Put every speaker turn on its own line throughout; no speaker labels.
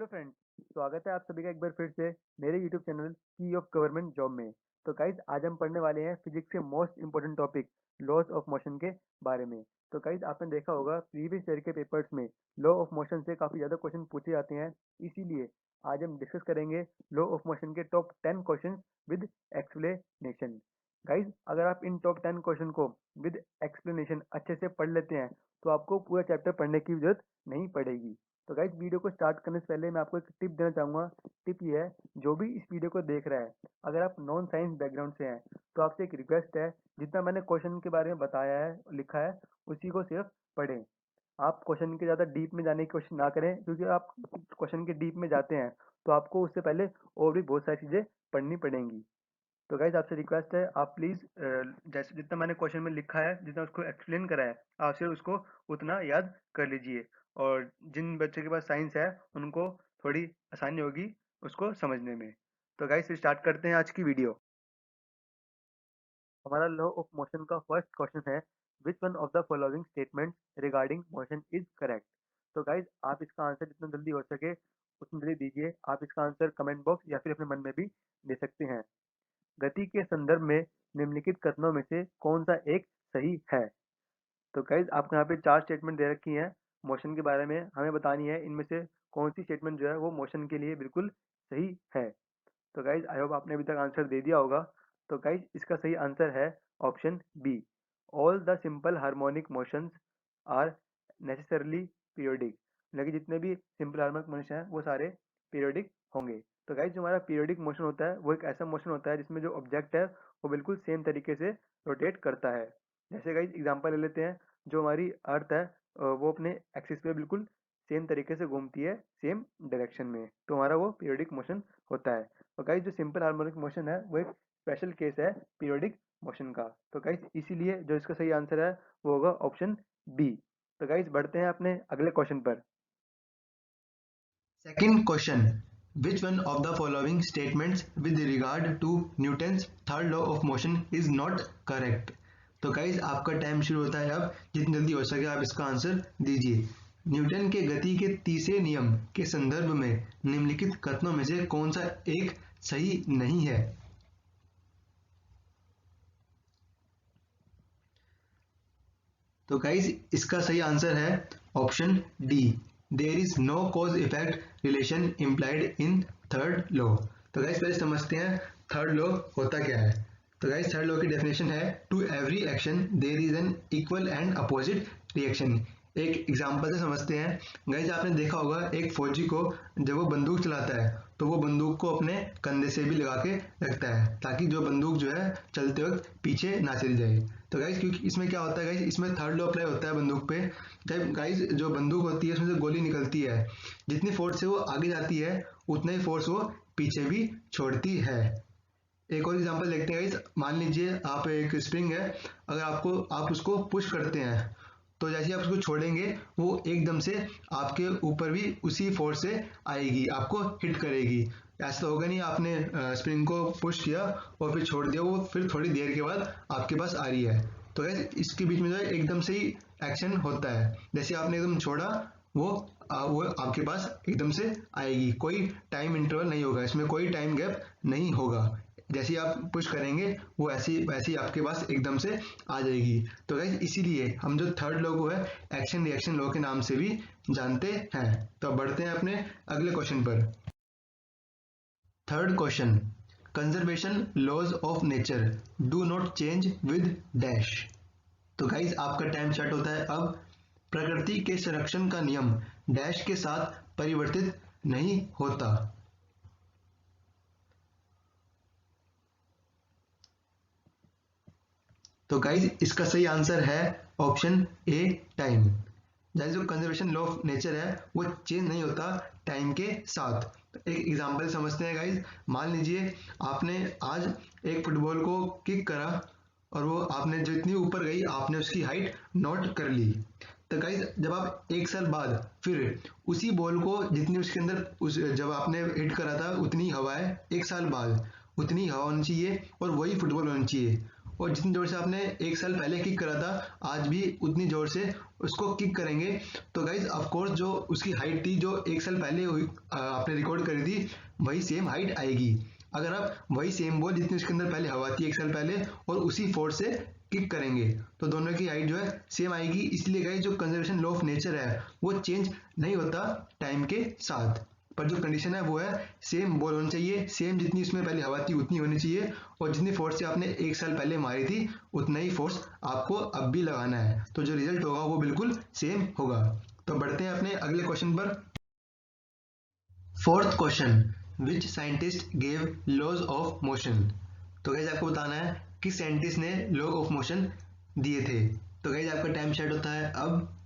Hello friends, स्वागत है आप सभी का एक बार फिर से मेरे यूट्यूब चैनल की ऑफ गवर्नमेंट जॉब में। तो गाइज आज हम पढ़ने वाले हैं फिजिक्स के most important topic laws of motion के बारे में। तो गाइज आपने देखा होगा प्रीवियस ईयर के पेपर्स में लॉ ऑफ मोशन से काफ़ी ज़्यादा क्वेश्चन पूछे जाते हैं। इसीलिए आज हम डिस्कस करेंगे लॉ ऑफ मोशन के top 10 question with explanation. Guys अगर आप इन टॉप 10 क्वेश्चन को विद एक्सप्लेनेशन अच्छे से पढ़ लेते हैं तो आपको पूरा चैप्टर पढ़ने की जरूरत नहीं पड़ेगी। तो गाइज वीडियो को स्टार्ट करने से पहले मैं आपको एक टिप देना चाहूँगा। टिप ये है, जो भी इस वीडियो को देख रहा है अगर आप नॉन साइंस बैकग्राउंड से हैं तो आपसे एक रिक्वेस्ट है, जितना मैंने क्वेश्चन के बारे में बताया है लिखा है उसी को सिर्फ पढ़ें। आप क्वेश्चन के ज़्यादा डीप में जाने की कोशिश ना करें, क्योंकि आप क्वेश्चन के डीप में जाते हैं तो आपको उससे पहले और भी बहुत सारी चीज़ें पढ़नी पड़ेंगी। तो गाइज आपसे रिक्वेस्ट है, आप प्लीज़ जैसे जितना मैंने क्वेश्चन में लिखा है, जितना उसको एक्सप्लेन करा है, आप सिर्फ उसको उतना याद कर लीजिए। और जिन बच्चों के पास साइंस है उनको थोड़ी आसानी होगी उसको समझने में। तो गाइज फिर स्टार्ट करते हैं आज की वीडियो। हमारा लॉ ऑफ मोशन का फर्स्ट क्वेश्चन है, which one of the following statement regarding motion is correct. तो गाइज आप इसका आंसर जितना जल्दी हो सके उतना जल्दी दीजिए। आप इसका आंसर कमेंट बॉक्स या फिर अपने मन में भी दे सकते हैं। गति के संदर्भ में निम्नलिखित कथनों में से कौन सा एक सही है। तो गाइज आपको यहाँ पे 4 स्टेटमेंट दे रखी हैं मोशन के बारे में, हमें बतानी है इनमें से कौन सी स्टेटमेंट जो है वो मोशन के लिए बिल्कुल सही है। तो गाइज आई होप आपने अभी तक आंसर दे दिया होगा। तो गाइज इसका सही आंसर है option B, all the simple harmonic motions are necessarily periodic. मतलब कि जितने भी सिंपल हार्मोनिक मोशन हैं वो सारे पीरियोडिक होंगे। तो गाइज जो हमारा पीरियोडिक मोशन होता है वो एक ऐसा मोशन होता है जिसमें जो ऑब्जेक्ट है वो बिल्कुल सेम तरीके से रोटेट करता है। जैसे गाइज एग्जांपल ले लेते हैं, जो हमारी अर्थ है वो अपने एक्सिस पे बिल्कुल सेम तरीके से घूमती है सेम डायरेक्शन में, तो हमारा वो पीरियोडिक मोशन होता है। तो गाइज जो सिंपल हार्मोनिक मोशन है वो एक स्पेशल केस है पीरियोडिक मोशन का। तो गाइज इसीलिए जो इसका सही आंसर है वो होगा ऑप्शन बी। तो गाइज बढ़ते हैं अपने अगले क्वेश्चन पर।
Second question. Which one of the following statements with regard to Newton's third law of motion is not correct? तो गाइज आपका टाइम शुरू होता है अब, जितनी जल्दी हो सके आप इसका आंसर दीजिए। न्यूटन के गति के तीसरे नियम के संदर्भ में निम्नलिखित कथनों में से कौन सा एक सही नहीं है। तो गाइज इसका सही आंसर है option D, there is no cause effect relation implied in third law. तो गाइज पहले समझते हैं थर्ड लॉ होता क्या है। तो गाइज थर्ड लॉ की डेफिनेशन है, to every action there is an equal and opposite reaction. एक एग्जांपल से समझते हैं। गाइज आपने देखा होगा एक फौजी को जब वो बंदूक चलाता है तो वो बंदूक को अपने कंधे से भी लगा के रखता है, ताकि जो बंदूक जो है चलते वक्त पीछे ना चली जाए। तो गाइज क्योंकि इसमें क्या होता है गाइज, इसमें थर्ड लॉ अप्लाई होता है बंदूक पे। जब गाइज जो बंदूक होती है उसमें से गोली निकलती है, जितनी फोर्स से वो आगे जाती है उतना ही फोर्स वो पीछे भी छोड़ती है। एक और एग्जांपल देखते हैं गाइज, मान लीजिए आप एक स्प्रिंग है, अगर आप उसको पुश करते हैं तो जैसे ही आप उसको छोड़ेंगे वो एकदम से आपके ऊपर भी उसी फोर्स से आएगी, आपको हिट करेगी। ऐसा तो होगा नहीं आपने स्प्रिंग को पुश किया और फिर छोड़ दिया, वो फिर थोड़ी देर के बाद आपके पास आ रही है। तो गाइस इसके बीच में जो है एकदम से ही एक्शन होता है, जैसे आपने एकदम छोड़ा वो वो आपके पास एकदम से आएगी। कोई टाइम इंटरवल नहीं होगा इसमें, कोई टाइम गैप नहीं होगा। जैसे ही आप पुश करेंगे वो ऐसी वैसे ही आपके पास एकदम से आ जाएगी। तो गाइस इसीलिए हम जो थर्ड लॉ को है एक्शन रिएक्शन लॉ के नाम से भी जानते हैं। तो अब बढ़ते हैं अपने अगले क्वेश्चन पर। Third question, conservation laws of nature do not change with dash. तो गाइस आपका टाइम स्टार्ट होता है अब। प्रकृति के संरक्षण का नियम डैश के साथ परिवर्तित नहीं होता। तो गाइज इसका सही आंसर है ऑप्शन ए, टाइम। जैसे जो कंजर्वेशन लॉ ऑफ नेचर है वो चेंज नहीं होता टाइम के साथ। तो एक एग्जांपल समझते हैं गाइज, मान लीजिए आपने आज एक फुटबॉल को किक करा और वो आपने जितनी ऊपर गई आपने उसकी हाइट नोट कर ली। तो गाइज जब आप एक साल बाद फिर उसी बॉल को जितनी उसके अंदर उस जब आपने हिट करा था उतनी हवा है, एक साल बाद उतनी हवा होनी चाहिए और वही फुटबॉल होनी चाहिए। और जितनी जोर से आपने एक साल पहले किक करा था आज भी उतनी जोर से उसको किक करेंगे तो गाइज ऑफकोर्स जो उसकी हाइट थी जो एक साल पहले आपने रिकॉर्ड करी थी वही सेम हाइट आएगी। अगर आप वही सेम बॉल जितनी उसके अंदर पहले हवा थी एक साल पहले और उसी फोर्स से किक करेंगे तो दोनों की हाइट जो है सेम आएगी। इसलिए गाइज जो कंजर्वेशन लॉ ऑफ नेचर है वो चेंज नहीं होता टाइम के साथ, पर जो कंडीशन है वो है सेम बॉल होनी चाहिए, सेम जितनी उसमें पहले हवा थी उतनी होनी चाहिए और जितनी फोर्स से आपने एक साल पहले मारी थी उतना ही फोर्स आपको अब भी लगाना है, तो जो रिजल्ट होगा वो बिल्कुल सेम होगा। तो बढ़ते हैं अपने अगले क्वेश्चन पर। Fourth question, which scientist gave laws of motion. तो गाइज आपको बताना है किस साइंटिस्ट ने लॉ ऑफ मोशन दिए थे। तो गाइज आपका टाइम स्टार्ट होता है अब।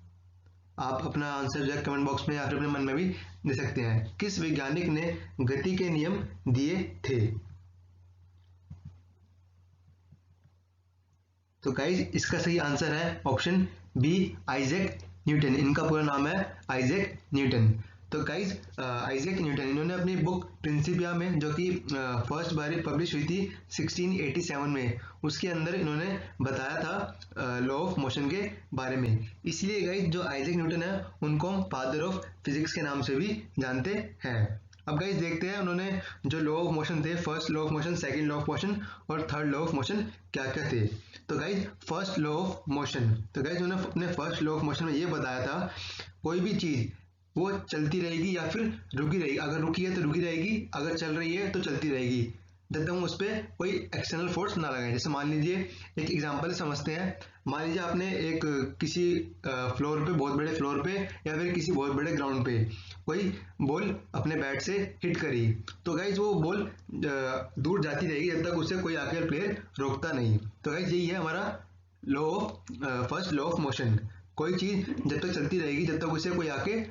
आप अपना आंसर जो है कमेंट बॉक्स में या फिर अपने मन में भी दे सकते हैं। किस वैज्ञानिक ने गति के नियम दिए थे। तो गाइज इसका सही आंसर है ऑप्शन बी, आइजैक न्यूटन। इनका पूरा नाम है आइजैक न्यूटन। तो गाइज आइजैक न्यूटन इन्होंने अपनी बुक प्रिंसिपिया में जो कि फर्स्ट बार पब्लिश हुई थी 1687 में, उसके अंदर इन्होंने बताया था लॉ ऑफ मोशन के बारे में। इसलिए गाइज जो आइजैक न्यूटन है उनको हम फादर ऑफ फिजिक्स के नाम से भी जानते हैं। अब गाइज देखते हैं उन्होंने जो लॉ ऑफ मोशन थे, first law of motion, second law of motion और थर्ड लॉ ऑफ मोशन क्या क्या थे। तो guys first law of motion, तो गाइज उन्होंने अपने फर्स्ट लॉ ऑफ मोशन में ये बताया था कोई भी चीज वो चलती रहेगी या फिर रुकी रहेगी। अगर रुकी है तो रुकी रहेगी, अगर चल रही है तो चलती रहेगी जब तक हम उस पर कोई एक्सटर्नल फोर्स ना लगाएं। जैसे मान लीजिए एक एग्जांपल समझते हैं, मान लीजिए आपने एक किसी फ्लोर पे, बहुत बड़े फ्लोर पे या फिर किसी बहुत बड़े ग्राउंड पे कोई बॉल अपने बैट से हिट करी, तो गाइज वो बॉल दूर जाती रहेगी जब तक उसे कोई आकर प्लेयर रोकता नहीं। तो गाइज यही है हमारा law of first law of motion. कोई चीज जब तक चलती रहेगी जब तक उसे कोई आके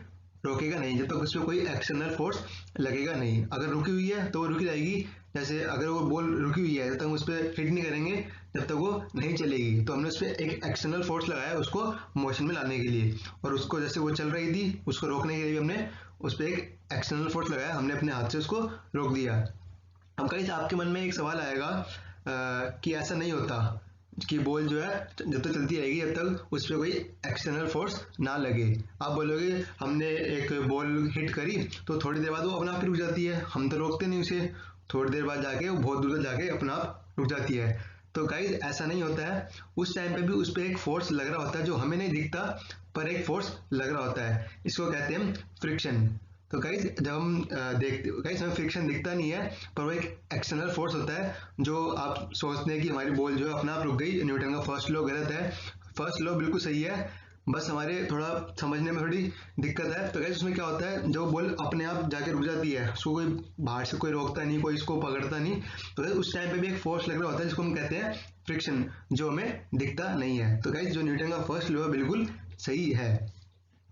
रोकेगा नहीं, जब तक उस पर कोई एक्सटर्नल फोर्स लगेगा नहीं। अगर रुकी हुई है तो वो रुकी रहेगी, जैसे अगर वो बॉल रुकी हुई है जब तक हम उस पर हिट नहीं करेंगे जब तक वो नहीं चलेगी। तो हमने उस पर एक एक्सटर्नल फोर्स लगाया उसको मोशन में लाने के लिए, और उसको जैसे वो चल रही थी उसको रोकने के लिए हमने उस पर एक एक्सटर्नल फोर्स लगाया, हमने अपने हाथ से उसको रोक दिया। अब गाइस आपके मन में एक सवाल आएगा कि ऐसा नहीं होता कि बॉल जो है जब तक चलती रहेगी जब तक उस पर कोई एक्सटर्नल फोर्स ना लगे। आप बोलोगे हमने एक बॉल हिट करी तो थोड़ी देर बाद वो अपने आप रुक जाती है, हम तो रोकते नहीं उसे, थोड़ी देर बाद जाके वो बहुत दूर तक जाके अपने आप रुक जाती है। तो गाइस ऐसा नहीं होता है, उस टाइम पे भी उस पर एक फोर्स लग रहा होता है जो हमें नहीं दिखता, पर एक फोर्स लग रहा होता है, इसको कहते हैं फ्रिक्शन। तो गाइस जब हम देखते गाइस हमें फ्रिक्शन दिखता नहीं है, पर वो एक एक्सटर्नल फोर्स होता है जो आप सोचते हैं कि हमारी बॉल जो है अपने आप रुक गई। न्यूटन का फर्स्ट लॉ गलत है, फर्स्ट लॉ बिल्कुल सही है, बस हमारे थोड़ा समझने में थोड़ी दिक्कत है। तो गाइस उसमें क्या होता है, जो बॉल अपने आप जाके रुक जाती है उसको कोई बाहर से कोई रोकता नहीं, कोई इसको पकड़ता नहीं, तो गाइस उस टाइम पे भी एक फोर्स लग रहा होता है जिसको हम कहते हैं फ्रिक्शन, जो हमें दिखता नहीं है। तो गाइस जो न्यूटन का फर्स्ट लॉ है बिल्कुल सही है।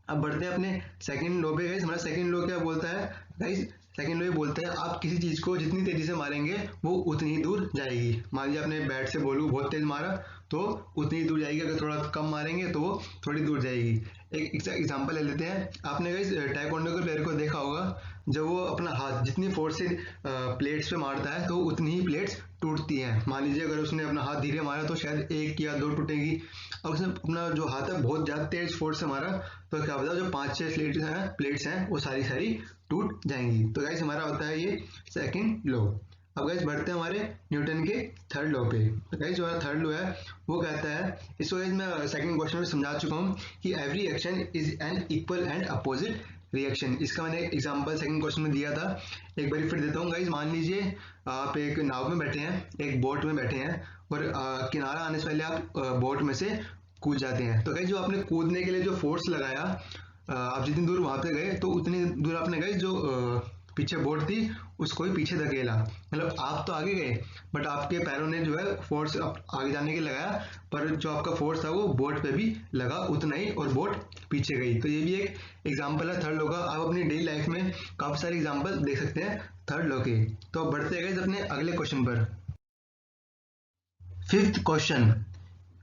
अब बढ़ते हैं अपने सेकंड लॉ पे। गाइस हमारा सेकंड लॉ क्या बोलता है, गाइस सेकंड लॉ ये बोलता है आप किसी चीज को जितनी तेजी से मारेंगे वो उतनी ही दूर जाएगी। मान लीजिए आपने बैट से बॉल बहुत तेज मारा तो उतनी ही दूर जाएगी, अगर थोड़ा कम मारेंगे तो वो थोड़ी दूर जाएगी। एक एग्जांपल ले लेते हैं, आपने गाइस टाइकोंडो के प्लेयर को देखा होगा, जब वो अपना हाथ जितनी फोर्स से प्लेट्स पे मारता है तो उतनी ही प्लेट्स टूटती हैं। मान लीजिए अगर उसने अपना हाथ धीरे मारा तो शायद एक या दो टूटेगी, और उसने अपना जो हाथ है बहुत ज्यादा तेज फोर्स से मारा तो क्या पता जो 5-6 प्लेट्स हैं वो सारी सारी टूट जाएंगी। तो गाइस हमारा होता है ये सेकंड लॉ। अब गाइस बढ़ते हैं हमारे न्यूटन के थर्ड लॉ पे। तो गाइस जो हमारा थर्ड लॉ है वो कहता है, इसको गाइस मैं सेकंड क्वेश्चन में समझा चुका हूँ कि every action is an equal and opposite reaction. इसका मैंने एग्जांपल सेकंड क्वेश्चन में दिया था, एक बार फिर देता हूँ। गाइस मान लीजिए आप एक नाव में बैठे हैं, एक बोट में बैठे हैं, और किनारा आने से पहले आप बोट में से कूद जाते हैं। तो गाइस जो आपने कूदने के लिए जो फोर्स लगाया, आप जितनी दूर वहां पे गए तो उतनी दूर आपने गाइस जो पीछे बोट थी उसको ही पीछे धकेला। मतलब आप तो आगे गए बट आपके पैरों ने जो है फोर्स आगे जाने के लिए लगाया, पर जो आपका फोर्स था वो बोट पे भी लगा उतना ही और बोट पीछे गई। तो ये भी एक एग्जांपल है थर्ड लॉ का। आप अपनी डेली लाइफ में काफी सारे एग्जांपल देख सकते हैं थर्ड लॉ के। तो बढ़ते हैं अपने अगले क्वेश्चन पर। Fifth question,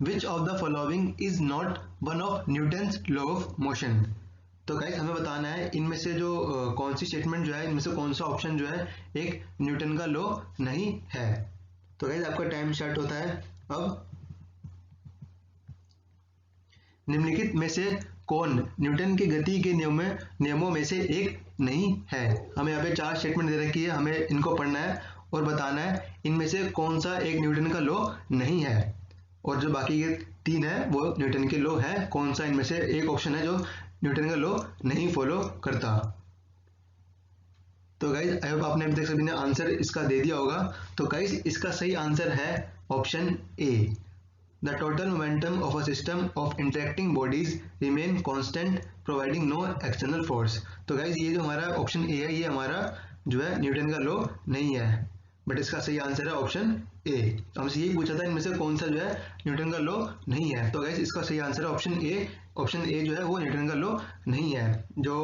which of the following is not one of Newton's law of motion. तो गाइस हमें बताना है इनमें से जो कौन सी स्टेटमेंट जो है, इनमें से कौन सा ऑप्शन जो है एक न्यूटन का लॉ नहीं है। तो गाइस आपका टाइम स्टार्ट होता है अब निम्नलिखित में से कौन न्यूटन के गति के नियमों में से एक नहीं है। हमें यहाँ पे 4 स्टेटमेंट दे रखी है, हमें इनको पढ़ना है और बताना है इनमें से कौन सा एक न्यूटन का लॉ नहीं है, और जो बाकी के 3 है वो न्यूटन के लॉ है। कौन सा इनमें से एक ऑप्शन है जो न्यूटन का लॉ नहीं फॉलो करता। तो गाइज आई होप आपने अभी तक सभी ने आंसर इसका दे दिया होगा। तो गाइज इसका सही आंसर है option A. The total momentum of a system of interacting bodies remain constant providing no external force। तो गाइज ये जो हमारा ऑप्शन ए है ये हमारा जो है न्यूटन का लॉ नहीं है, बट इसका सही आंसर है ऑप्शन ए। हमसे यही पूछा था इनमें से कौन सा जो है न्यूटन का लॉ नहीं है। तो गाइज इसका सही आंसर है ऑप्शन ए। ऑप्शन ए जो है वो न्यूटन का लॉ नहीं है। जो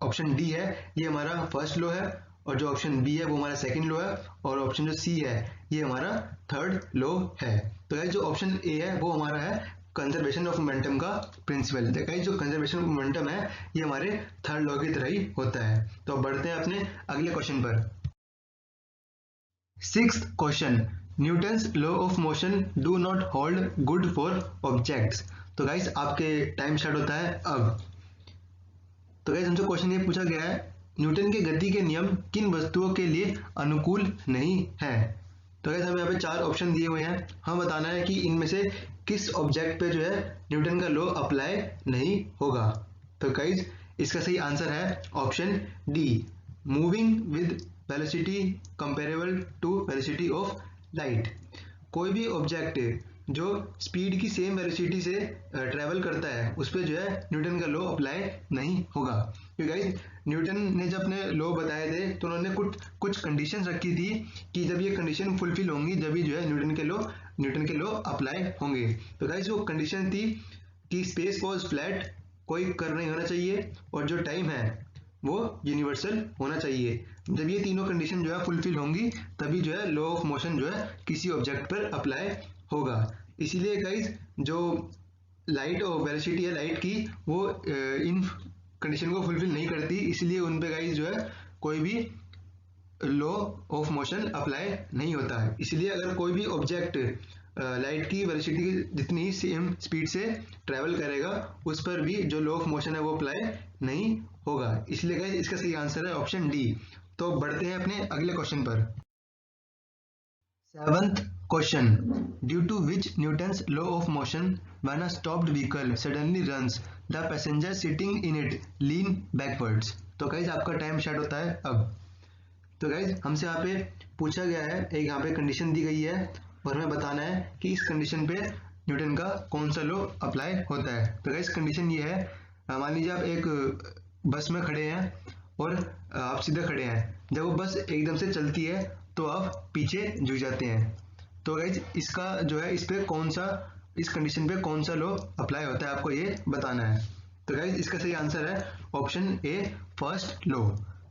ऑप्शन डी है ये हमारा फर्स्ट लॉ है, और जो ऑप्शन बी है वो हमारा सेकंड लॉ है, और ऑप्शन जो सी है ये हमारा थर्ड लॉ है। तो गाइस जो ऑप्शन ए है वो हमारा है कंजर्वेशन ऑफ मोमेंटम का प्रिंसिपल। गाइस जो कंजर्वेशन ऑफ मोमेंटम है ये हमारे थर्ड लॉ की तरह ही होता है। तो अब बढ़ते हैं अपने अगले क्वेश्चन पर। 6th question, Newton's law of motion do not hold good for objects. तो गाइस आपके टाइम स्टार्ट होता है अब। तो गाइस हमसे क्वेश्चन ये पूछा गया है न्यूटन के गति के नियम किन वस्तुओं के लिए अनुकूल नहीं है। तो गाइस हमें यहाँ पे 4 ऑप्शन दिए हुए हैं, हम बताना है कि इनमें से किस ऑब्जेक्ट पे जो है न्यूटन का लॉ अप्लाई नहीं होगा। तो गाइस इसका सही आंसर है option D, moving with velocity comparable to velocity of light. कोई भी ऑब्जेक्ट जो स्पीड की सेम वेलोसिटी से ट्रेवल करता है उस पर जो है न्यूटन का लॉ अप्लाई नहीं होगा। क्योंकि गाइस न्यूटन ने जब अपने लॉ बताए थे तो उन्होंने कुछ कंडीशंस रखी थी कि जब ये कंडीशन फुलफिल होंगी जब जो है न्यूटन के लॉ अप्लाई होंगे। तो गाइस वो कंडीशन थी कि स्पेस वॉज फ्लैट, कोई कर्व नहीं होना चाहिए, और जो टाइम है वो यूनिवर्सल होना चाहिए। जब ये तीनों कंडीशन जो है फुलफिल होंगी तभी जो है लॉ ऑफ मोशन जो है किसी ऑब्जेक्ट पर अप्लाई होगा। इसीलिए गाइस जो लाइट और वेलोसिटी है लाइट की वो इन कंडीशन को फुलफिल नहीं करती, इसलिए उन पे गाइस जो है कोई भी लॉ ऑफ मोशन अप्लाई नहीं होता है। इसलिए अगर कोई भी ऑब्जेक्ट लाइट की वेलोसिटी की जितनी सेम स्पीड से ट्रेवल करेगा उस पर भी जो लॉ ऑफ मोशन है वो अप्लाई नहीं होगा। इसलिए गाइस इसका सही आंसर है ऑप्शन डी। तो बढ़ते हैं अपने अगले क्वेश्चन पर। 7th question, due to which Newton's law of motion when a stopped vehicle suddenly runs the passenger sitting in it lean backwards। तो गाइज आपका टाइम स्टार्ट होता है अब। तो गाइज हमसे यहाँ पे पूछा गया है, एक यहाँ पे कंडीशन दी गई है और हमें बताना है कि इस कंडीशन पे न्यूटन का कौन सा लॉ अप्लाई होता है। तो गाइज कंडीशन ये है, मान लीजिए आप एक बस में खड़े हैं और आप सीधे खड़े हैं, जब वो बस एकदम से चलती है तो आप पीछे झुक जाते हैं। तो गाइज इसका जो है इस पे कौन सा, इस कंडीशन पे कौन सा लॉ अप्लाई होता है आपको ये बताना है। तो गाइज इसका सही आंसर है ऑप्शन ए, फर्स्ट लॉ।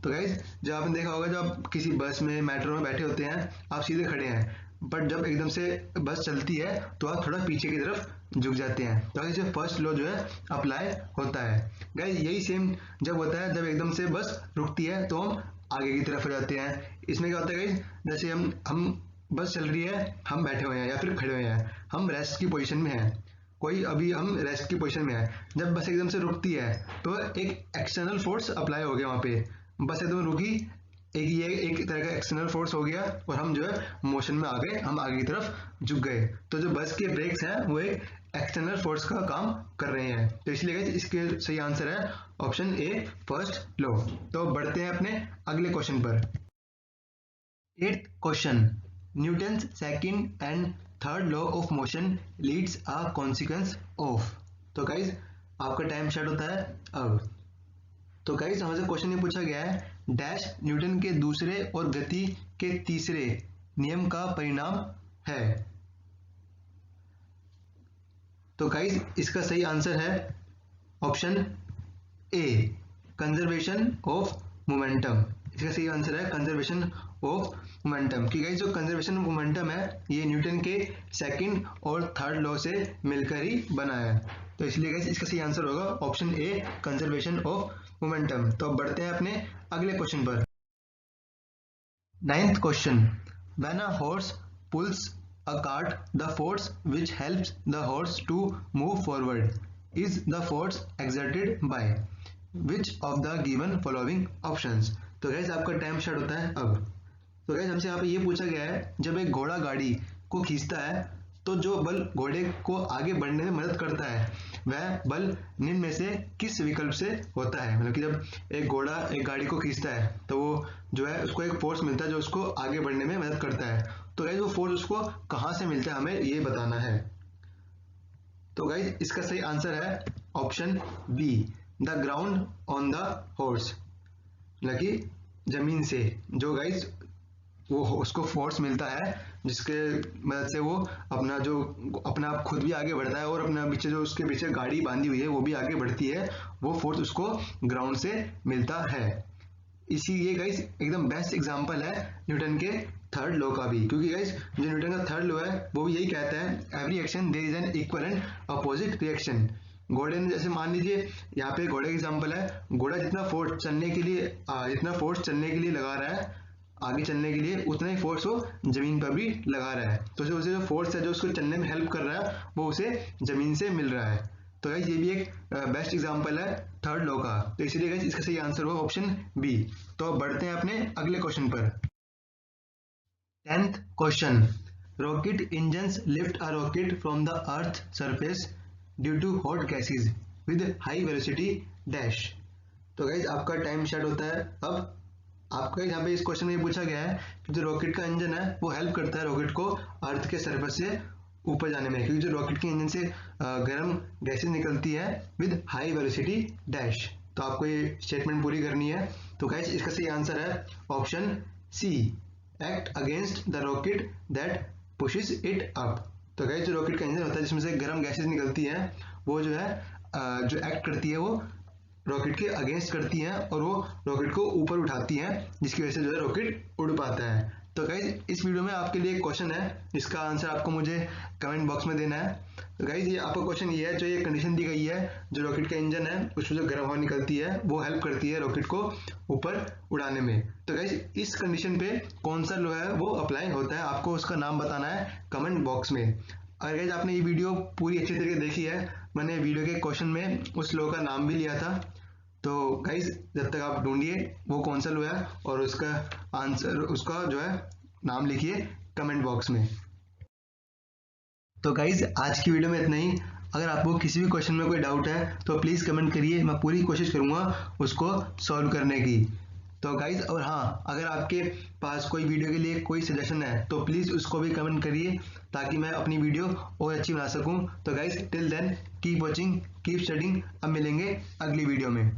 तो गाइज जब आपने देखा होगा जब आप किसी बस में मेट्रो में बैठे होते हैं आप सीधे खड़े हैं, बट जब एकदम से बस चलती है तो आप थोड़ा पीछे की तरफ झुक जाते हैं। तो गाइज फर्स्ट लॉ जो है अप्लाई होता है। गाइज यही सेम जब होता है जब एकदम से बस रुकती है तो हम आगे की तरफ हो जाते हैं। इसमें क्या होता है गाइज, जैसे हम बस चल रही है, हम बैठे हुए हैं या फिर खड़े हुए हैं, हम रेस्ट की पोजीशन में हैं, कोई अभी हम रेस्ट की पोजीशन में है, जब बस एकदम से रुकती है तो एक एक्सटर्नल फोर्स अप्लाई हो गया वहां पे, बस एकदम रुकी, एक तरह का एक्सटर्नल फोर्स हो गया और हम जो है मोशन में आ गए, हम आगे की तरफ झुक गए। तो जो बस के ब्रेक्स हैं वो एक एक्सटर्नल फोर्स का काम कर रहे हैं। तो इसलिए इसके सही आंसर है ऑप्शन ए, फर्स्ट लॉ। तो बढ़ते हैं अपने अगले क्वेश्चन पर। 8th question, Newton's second and third law of motion leads a consequence of. तो गाइज आपका टाइम स्टार्ट होता है अब। तो गाइज हमसे क्वेश्चन ये पूछा गया है डैश न्यूटन के दूसरे और गति के तीसरे नियम का परिणाम है। तो गाइज इसका सही आंसर है option A, conservation of momentum. इसका सही आंसर है कंजर्वेशन ऑफ मोमेंटम। कि गाइज जो कंजर्वेशन ऑफ मोमेंटम है ये न्यूटन के सेकंड और थर्ड लॉ से मिलकर ही बना है। तो इसलिए गाइज इसका सही आंसर होगा option A, conservation of momentum. तो अब बढ़ते हैं अपने अगले क्वेश्चन पर। 9th question, when a horse pulls a cart, the force which helps the horse to move forward is the force exerted by which of the given following options। तो gas आपका time start होता है अब। तो gas हमसे यहाँ पे ये पूछा गया है, जब एक घोड़ा गाड़ी को खींचता है तो जो बल घोड़े को आगे बढ़ने में मदद करता है वह बल निम्न में से किस विकल्प से होता है। मतलब कि जब एक घोड़ा एक गाड़ी को खींचता है तो वो जो है उसको एक फोर्स मिलता है जो उसको आगे बढ़ने में मदद करता है। तो गाइज वो फोर्स उसको कहाँ से मिलता है हमें ये बताना है। तो गाइज इसका सही आंसर है option B, the ground on the horse. मतलब कि जमीन से जो गाइज वो उसको फोर्स मिलता है जिसके मदद से वो अपना आप खुद भी आगे बढ़ता है और अपना पीछे जो उसके पीछे गाड़ी बांधी हुई है वो भी आगे बढ़ती है, वो फोर्स उसको ग्राउंड से मिलता है। इसी ये गाइस एकदम बेस्ट एग्जांपल है न्यूटन के थर्ड लॉ का भी, क्योंकि गाइस जो न्यूटन का थर्ड लॉ है वो भी यही कहता है every action there is an equal and opposite reaction. घोड़े ने जैसे मान लीजिए यहाँ पे घोड़े का एग्जांपल है, घोड़ा जितना फोर्स चलने के लिए लगा रहा है आगे चलने के लिए उतना ही फोर्स वो जमीन पर भी लगा रहा है। तो जो उसे जो फोर्स है जो उसको चलने में हेल्प कर रहा है वो उसे जमीन से मिल रहा है। तो गाइस ये भी एक बेस्ट एग्जांपल है थर्ड लॉ का, तो इसीलिए गाइस इसका सही आंसर होगा ऑप्शन बी। तो अब बढ़ते हैं अपने अगले क्वेश्चन पर। 10th question, rocket engines lift a rocket from the earth surface due to hot gases with high velocity dash. तो गाइस आपका टाइम स्टार्ट होता है अब। आपका यहाँ पे इस क्वेश्चन में पूछा गया है कि जो रॉकेट का इंजन है वो हेल्प करता है रॉकेट को अर्थ के सरफेस से ऊपर जाने में, क्योंकि जो रॉकेट के इंजन से गर्म गैसेज निकलती है विद हाई वेलोसिटी डैश। तो आपको ये स्टेटमेंट पूरी करनी है। तो गाइस इसका सही आंसर है option C, act against the rocket that pushes it up. तो गाइस जो रॉकेट का इंजन होता है जिसमें से गर्म गैसेज निकलती हैं वो जो है जो एक्ट करती है वो रॉकेट के अगेंस्ट करती हैं और वो रॉकेट को ऊपर उठाती हैं, जिसकी वजह से जो है रॉकेट उड़ पाता है। तो गाइज इस वीडियो में आपके लिए एक क्वेश्चन है जिसका आंसर आपको मुझे कमेंट बॉक्स में देना है। तो गाइज ये आपका क्वेश्चन ये है, जो ये कंडीशन दी गई है जो रॉकेट का इंजन है उसमें जो गर्म हवा निकलती है वो हेल्प करती है रॉकेट को ऊपर उड़ाने में। तो गाइज इस कंडीशन पे कौन सा लॉ है वो अप्लाई होता है, आपको उसका नाम बताना है कमेंट बॉक्स में। अगर गाइज आपने ये वीडियो पूरी अच्छी तरीके देखी है, मैंने वीडियो के क्वेश्चन में उस लॉ का नाम भी लिया था। तो गाइज जब तक आप ढूंढिए वो कौन सा लॉ है और उसका आंसर उसका जो है नाम लिखिए कमेंट बॉक्स में। तो गाइज आज की वीडियो में इतना ही। अगर आपको किसी भी क्वेश्चन में कोई डाउट है तो प्लीज़ कमेंट करिए, मैं पूरी कोशिश करूँगा उसको सॉल्व करने की। तो गाइज और हाँ, अगर आपके पास कोई वीडियो के लिए कोई सजेशन है तो प्लीज़ उसको भी कमेंट करिए ताकि मैं अपनी वीडियो और अच्छी बना सकूँ। तो guys till then keep watching, keep studying. अब मिलेंगे अगली वीडियो में।